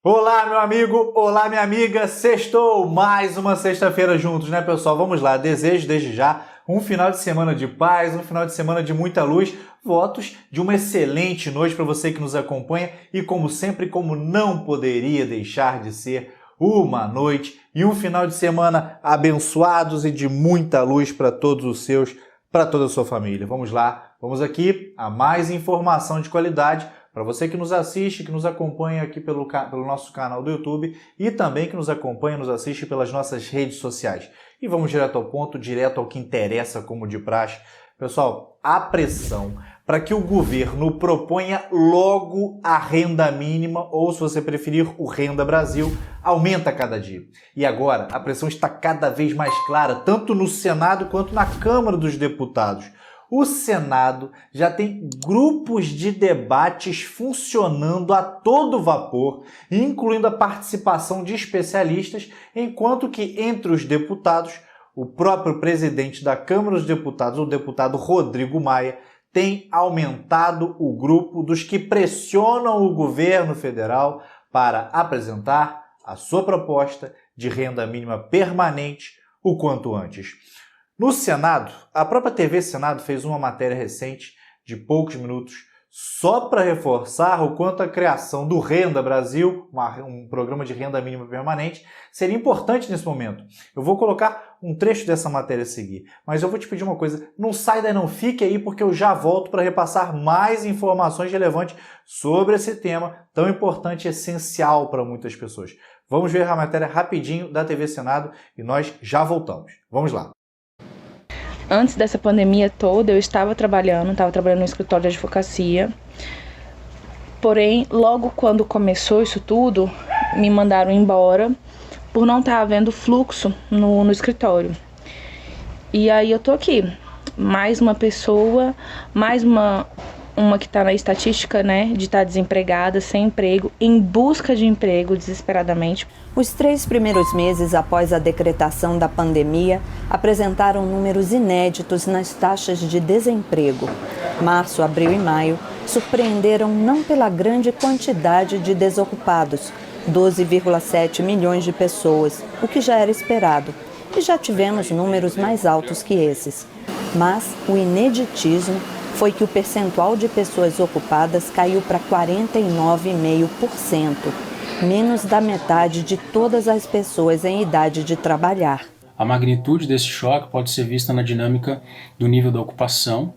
Olá, meu amigo, olá, minha amiga, sextou, mais uma sexta-feira juntos, né, pessoal? Vamos lá, desejo desde já um final de semana de paz, um final de semana de muita luz, votos de uma excelente noite para você que nos acompanha e, como sempre, como não poderia deixar de ser, uma noite e um final de semana abençoados e de muita luz para todos os seus, para toda a sua família. Vamos lá, vamos aqui a mais informação de qualidade para você que nos assiste, que nos acompanha aqui pelo nosso canal do YouTube e também que nos acompanha, nos assiste pelas nossas redes sociais. E vamos direto ao ponto, direto ao que interessa, como de praxe. Pessoal, a pressão para que o governo proponha logo a renda mínima, ou se você preferir, o Renda Brasil, aumenta a cada dia. E agora a pressão está cada vez mais clara, tanto no Senado quanto na Câmara dos Deputados. O Senado já tem grupos de debates funcionando a todo vapor, incluindo a participação de especialistas, enquanto que entre os deputados, o próprio presidente da Câmara dos Deputados, o deputado Rodrigo Maia, tem aumentado o grupo dos que pressionam o governo federal para apresentar a sua proposta de renda mínima permanente o quanto antes. No Senado, a própria TV Senado fez uma matéria recente de poucos minutos só para reforçar o quanto a criação do Renda Brasil, um programa de renda mínima permanente, seria importante nesse momento. Eu vou colocar um trecho dessa matéria a seguir, mas eu vou te pedir uma coisa, não sai daí, não fique aí, porque eu já volto para repassar mais informações relevantes sobre esse tema tão importante e essencial para muitas pessoas. Vamos ver a matéria rapidinho da TV Senado e nós já voltamos. Vamos lá. Antes dessa pandemia toda, eu estava trabalhando no escritório de advocacia. Porém, logo quando começou isso tudo, me mandaram embora por não estar havendo fluxo no escritório. E aí eu tô aqui, mais uma pessoa, mais uma que está na estatística, né, de estar desempregada, sem emprego, em busca de emprego desesperadamente. Os 3 primeiros meses após a decretação da pandemia apresentaram números inéditos nas taxas de desemprego. Março, abril e maio surpreenderam não pela grande quantidade de desocupados, 12,7 milhões de pessoas, o que já era esperado, e já tivemos números mais altos que esses. Mas o ineditismo foi que o percentual de pessoas ocupadas caiu para 49,5%, menos da metade de todas as pessoas em idade de trabalhar. A magnitude desse choque pode ser vista na dinâmica do nível da ocupação,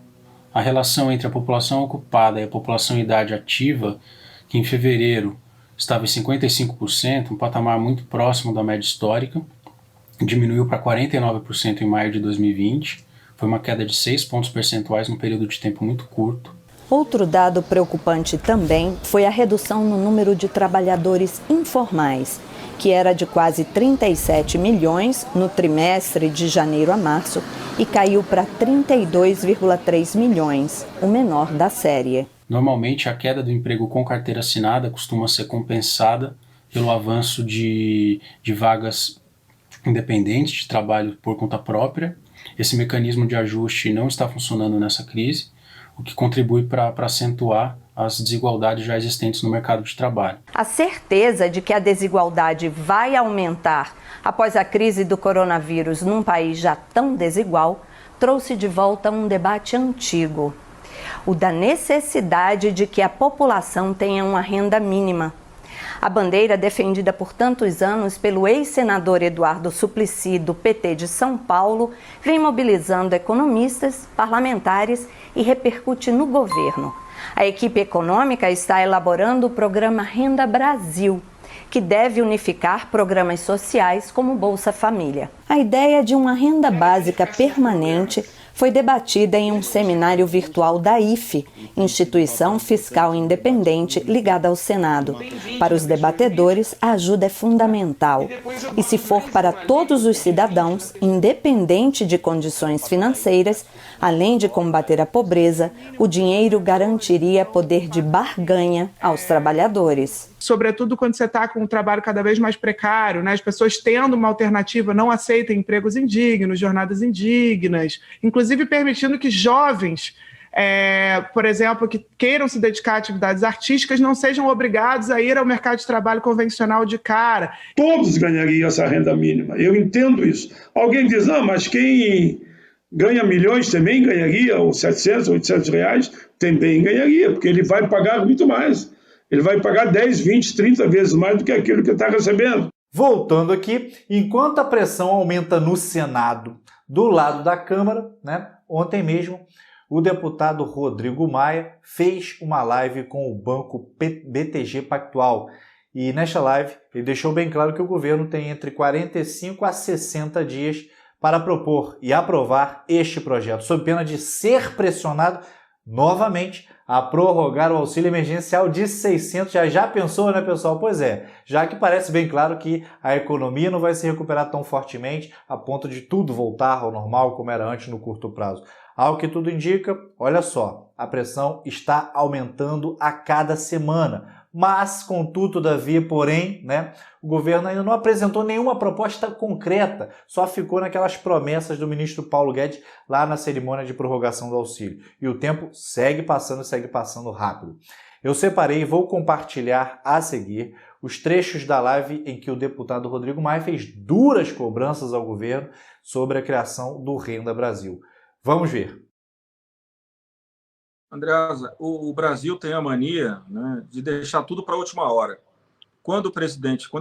a relação entre a população ocupada e a população em idade ativa, que em fevereiro estava em 55%, um patamar muito próximo da média histórica, diminuiu para 49% em maio de 2020, foi uma queda de 6 pontos percentuais num período de tempo muito curto. Outro dado preocupante também foi a redução no número de trabalhadores informais, que era de quase 37 milhões no trimestre de janeiro a março e caiu para 32,3 milhões, o menor da série. Normalmente, a queda do emprego com carteira assinada costuma ser compensada pelo avanço de vagas independentes de trabalho por conta própria. Esse mecanismo de ajuste não está funcionando nessa crise, o que contribui para acentuar as desigualdades já existentes no mercado de trabalho. A certeza de que a desigualdade vai aumentar após a crise do coronavírus num país já tão desigual trouxe de volta um debate antigo, o da necessidade de que a população tenha uma renda mínima. A bandeira defendida por tantos anos pelo ex-senador Eduardo Suplicy, do PT de São Paulo, vem mobilizando economistas, parlamentares e repercute no governo. A equipe econômica está elaborando o programa Renda Brasil, que deve unificar programas sociais como Bolsa Família. A ideia de uma renda básica permanente foi debatida em um seminário virtual da IFE, Instituição Fiscal Independente ligada ao Senado. Para os debatedores, a ajuda é fundamental. E se for para todos os cidadãos, independente de condições financeiras, além de combater a pobreza, o dinheiro garantiria poder de barganha aos trabalhadores. Sobretudo quando você está com um trabalho cada vez mais precário, né? As pessoas tendo uma alternativa não aceitam empregos indignos, jornadas indignas, inclusive permitindo que jovens por exemplo, que queiram se dedicar a atividades artísticas, não sejam obrigados a ir ao mercado de trabalho convencional de cara. Todos ganhariam essa renda mínima, eu entendo isso. Alguém diz, não, mas quem ganha milhões também ganharia, ou 700, 800 reais, também ganharia, porque ele vai pagar muito mais. Ele vai pagar 10, 20, 30 vezes mais do que aquilo que está recebendo. Voltando aqui, enquanto a pressão aumenta no Senado, do lado da Câmara, né, ontem mesmo, o deputado Rodrigo Maia fez uma live com o banco BTG Pactual. E nesta live, ele deixou bem claro que o governo tem entre 45 a 60 dias para propor e aprovar este projeto, sob pena de ser pressionado novamente a prorrogar o auxílio emergencial de 600 reais. Já pensou, né, pessoal? Pois é, já que parece bem claro que a economia não vai se recuperar tão fortemente a ponto de tudo voltar ao normal como era antes no curto prazo. Ao que tudo indica, olha só, a pressão está aumentando a cada semana. Mas, contudo, todavia, porém, né, o governo ainda não apresentou nenhuma proposta concreta, só ficou naquelas promessas do ministro Paulo Guedes lá na cerimônia de prorrogação do auxílio. E o tempo segue passando rápido. Eu separei e vou compartilhar a seguir os trechos da live em que o deputado Rodrigo Maia fez duras cobranças ao governo sobre a criação do Renda Brasil. Vamos ver. Andreasa, o Brasil tem a mania, né, de deixar tudo para a última hora. Quando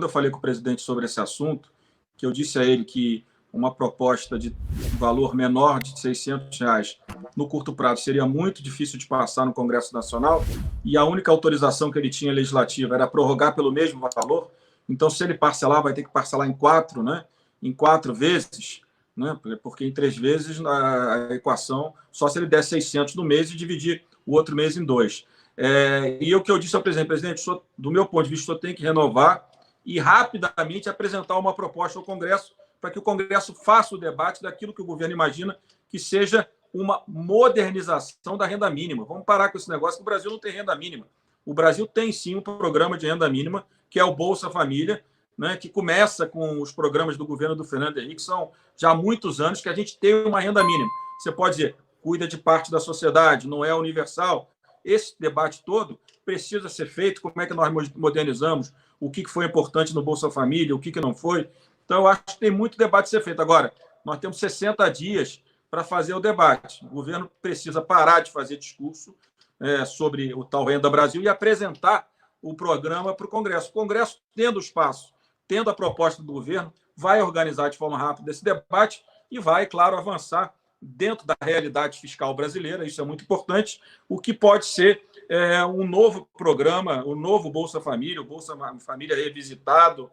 eu falei com o presidente sobre esse assunto, que eu disse a ele que uma proposta de valor menor de 600 reais no curto prazo seria muito difícil de passar no Congresso Nacional, e a única autorização que ele tinha legislativa era prorrogar pelo mesmo valor, então se ele parcelar, vai ter que parcelar em 4, né, em 4 vezes, né, porque em 3 vezes a equação, só se ele der 600 no mês e dividir o outro mês em 2. E o que eu disse ao presidente, do meu ponto de vista, o senhor tem que renovar e rapidamente apresentar uma proposta ao Congresso para que o Congresso faça o debate daquilo que o governo imagina que seja uma modernização da renda mínima. Vamos parar com esse negócio que o Brasil não tem renda mínima. O Brasil tem sim um programa de renda mínima, que é o Bolsa Família, né, que começa com os programas do governo do Fernando Henrique, são já há muitos anos que a gente tem uma renda mínima. Você pode dizer, cuida de parte da sociedade, não é universal. Esse debate todo precisa ser feito, como é que nós modernizamos, o que foi importante no Bolsa Família, o que não foi. Então, eu acho que tem muito debate a ser feito. Agora, nós temos 60 dias para fazer o debate. O governo precisa parar de fazer discurso sobre o tal Renda Brasil e apresentar o programa para o Congresso. O Congresso, tendo espaço, tendo a proposta do governo, vai organizar de forma rápida esse debate e vai, claro, avançar dentro da realidade fiscal brasileira, isso é muito importante, o que pode ser um novo programa, o novo Bolsa Família, o Bolsa Família revisitado,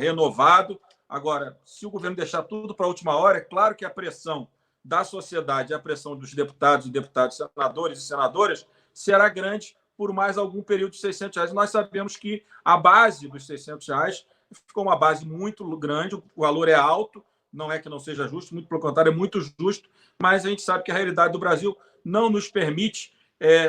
renovado. Agora, se o governo deixar tudo para a última hora, é claro que a pressão da sociedade, a pressão dos deputados, senadores e senadoras, será grande por mais algum período de 600 reais. Nós sabemos que a base dos 600 reais ficou uma base muito grande, o valor é alto, não é que não seja justo, muito pelo contrário, é muito justo, mas a gente sabe que a realidade do Brasil não nos permite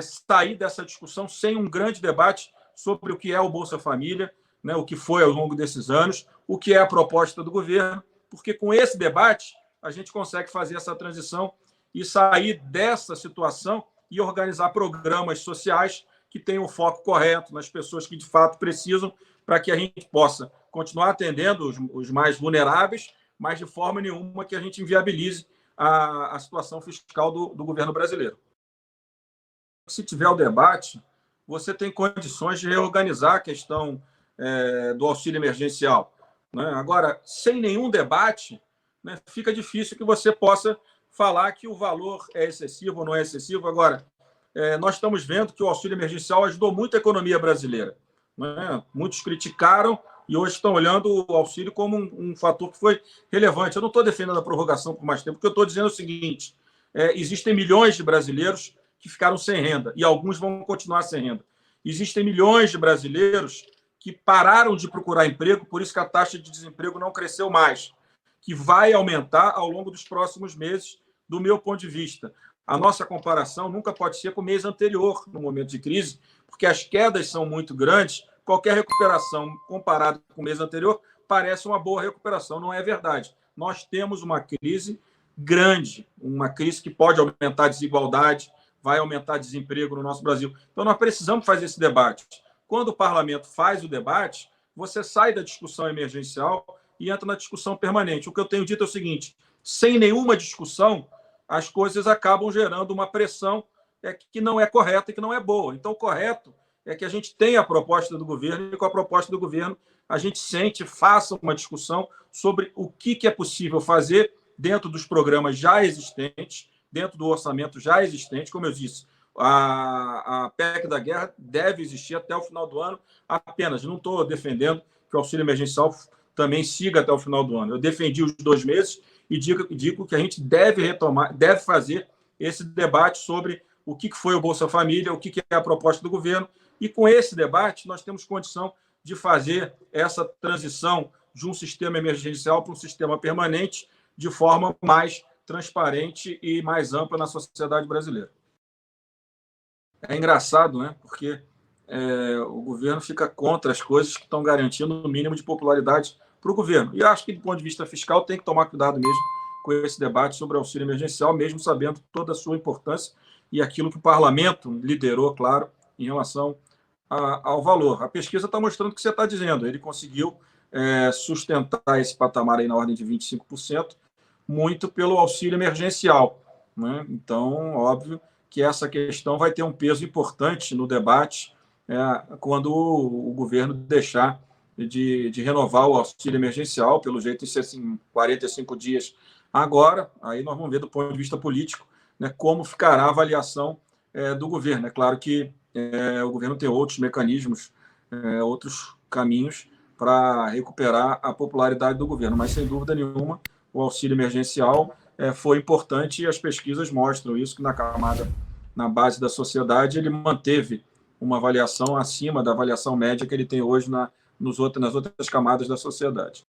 sair dessa discussão sem um grande debate sobre o que é o Bolsa Família, né, o que foi ao longo desses anos, o que é a proposta do governo, porque com esse debate a gente consegue fazer essa transição e sair dessa situação e organizar programas sociais que tenham o foco correto nas pessoas que de fato precisam, para que a gente possa continuar atendendo os mais vulneráveis, mas de forma nenhuma que a gente inviabilize a situação fiscal do governo brasileiro. Se tiver o debate, você tem condições de reorganizar a questão do auxílio emergencial, né? Agora, sem nenhum debate, né, fica difícil que você possa falar que o valor é excessivo ou não é excessivo. Agora, nós estamos vendo que o auxílio emergencial ajudou muito a economia brasileira, né? Muitos criticaram e hoje estão olhando o auxílio como um fator que foi relevante. Eu não estou defendendo a prorrogação por mais tempo, porque eu estou dizendo o seguinte, existem milhões de brasileiros que ficaram sem renda, e alguns vão continuar sem renda. Existem milhões de brasileiros que pararam de procurar emprego, por isso que a taxa de desemprego não cresceu mais, que vai aumentar ao longo dos próximos meses, do meu ponto de vista. A nossa comparação nunca pode ser com o mês anterior, no momento de crise, porque as quedas são muito grandes. Qualquer recuperação comparada com o mês anterior parece uma boa recuperação. Não é verdade. Nós temos uma crise grande, uma crise que pode aumentar a desigualdade, vai aumentar desemprego no nosso Brasil. Então, nós precisamos fazer esse debate. Quando o parlamento faz o debate, você sai da discussão emergencial e entra na discussão permanente. O que eu tenho dito é o seguinte: sem nenhuma discussão, as coisas acabam gerando uma pressão que não é correta e que não é boa. Então, o correto é que a gente tenha a proposta do governo e, com a proposta do governo, a gente faça uma discussão sobre o que é possível fazer dentro dos programas já existentes, dentro do orçamento já existente. Como eu disse, a PEC da guerra deve existir até o final do ano apenas. Não estou defendendo que o auxílio emergencial também siga até o final do ano. Eu defendi os 2 meses e digo que a gente deve retomar, deve fazer esse debate sobre o que foi o Bolsa Família, o que é a proposta do governo. E com esse debate, nós temos condição de fazer essa transição de um sistema emergencial para um sistema permanente de forma mais transparente e mais ampla na sociedade brasileira. É engraçado, né? Porque o governo fica contra as coisas que estão garantindo o mínimo de popularidade para o governo. E acho que, do ponto de vista fiscal, tem que tomar cuidado mesmo com esse debate sobre o auxílio emergencial, mesmo sabendo toda a sua importância e aquilo que o parlamento liderou, claro, em relação ao valor. A pesquisa está mostrando o que você está dizendo. Ele conseguiu sustentar esse patamar aí na ordem de 25%, muito pelo auxílio emergencial, né? Então, óbvio que essa questão vai ter um peso importante no debate quando o governo deixar de renovar o auxílio emergencial, pelo jeito isso é assim, 45 dias agora. Aí nós vamos ver do ponto de vista político, né, como ficará a avaliação do governo. É claro que o governo tem outros mecanismos, outros caminhos para recuperar a popularidade do governo, mas sem dúvida nenhuma o auxílio emergencial foi importante e as pesquisas mostram isso, que na base da sociedade, ele manteve uma avaliação acima da avaliação média que ele tem hoje nas outras camadas da sociedade.